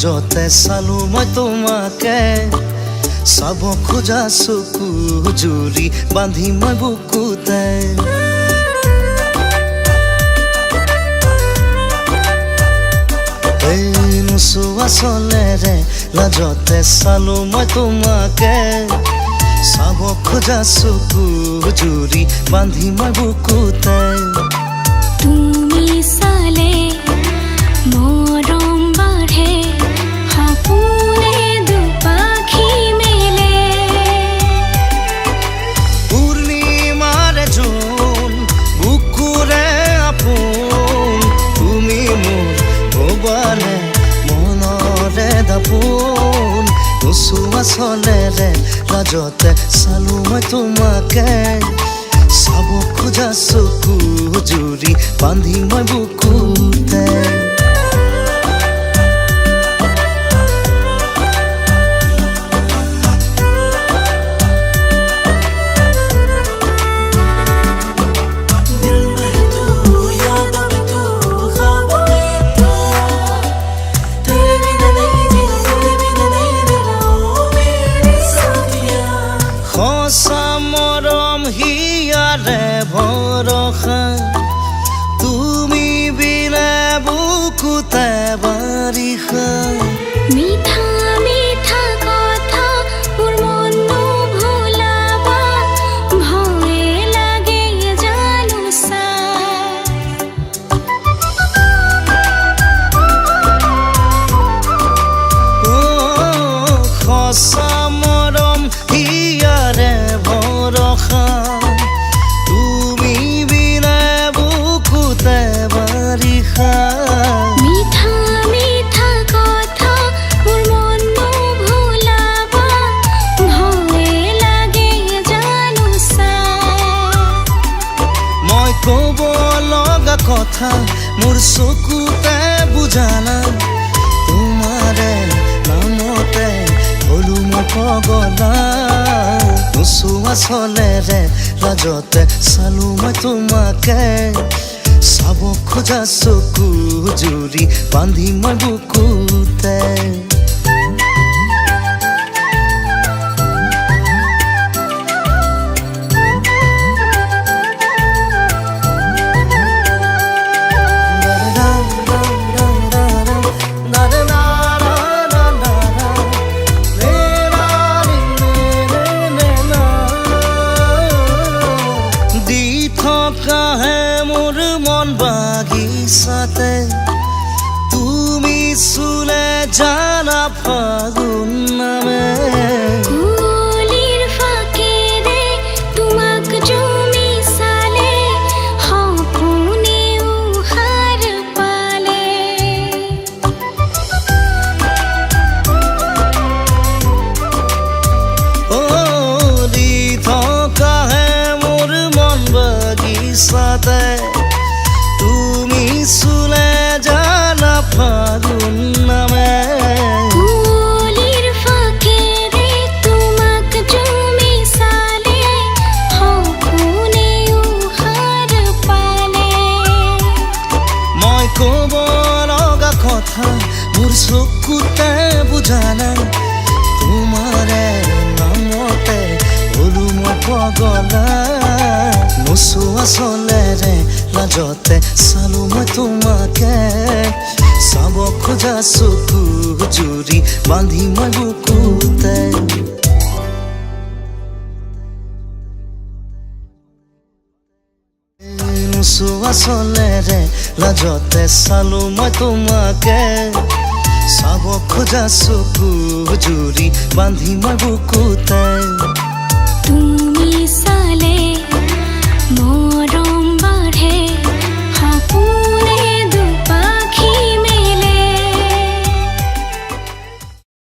লাজতে চালো মই তোমাকে চাব খোজা চকু জুৰি বান্ধি মই বুকুতে নোচোৱা চলেৰে লাজতে চালো মই তোমাকে চাব খোজা চকু জুৰি বান্ধি মই বুকুতে তুমি চালে মৰম বাঢ়ে সপোনে দুপাখি মেলে পূৰ্ণিমাৰে জোন বুকুৰে আপোন তুমি মোৰ ভবানে মনৰে দাপোন নোচোৱা চলেৰে লাজতে চালো মই তোমাকে চাব খোজা চকু জুৰি বান্ধি মই বুকুতে সঁচা মৰম হিয়াৰে ভৰসা তুমি বিনে বুকুতে বাৰিষা মিঠা মিঠা কথা মোৰ মন ভুলাবা ভয়ে লাগে জানো চা সঁচা মৰম হিয়াৰে ভৰসা তুমি বিনে বুকুতে বাৰিষা মিঠা মিঠা কথা মোৰ মন ভুলাবা ভয়ে লাগে জানো চা মই ক'ব লগা কথা মোৰ চকুতে বুজানা তোমাৰে নামতে হলো মই পগলা নোচোৱা চলেৰে লাজতে চালো মই তোমাকে চাব খোজা চকু জুৰি বান্ধি মই বুকুতে কাহে মোৰ মন বাগিচাতে তুমি চুলে জানা ফাগুন নামে কুলিৰ ফাকেৰে তোমাক জুমি চালে সপোনে উহাৰ পালে দি থকাহে মোৰ মন বাগিচাতে তুমি চুলে জানা ফাগুন নামে কুলিৰ ফাকেৰে তোমাক জুমি চালে সপোনে উহাৰ পালে মই ক'ব লগা কথা মোৰ চকুতে বুজানা তোমাৰে নামতে হলো মই পগলা নোচোৱা চলেৰে লাজতে চালো মই তোমাকে চাব খোজা চকু জুৰি বান্ধি মই বুকুতে নোচোৱা চলেৰে লাজতে চালো মই তোমাকে চাব খোজা চকু জুৰি বান্ধি মই বুকুতে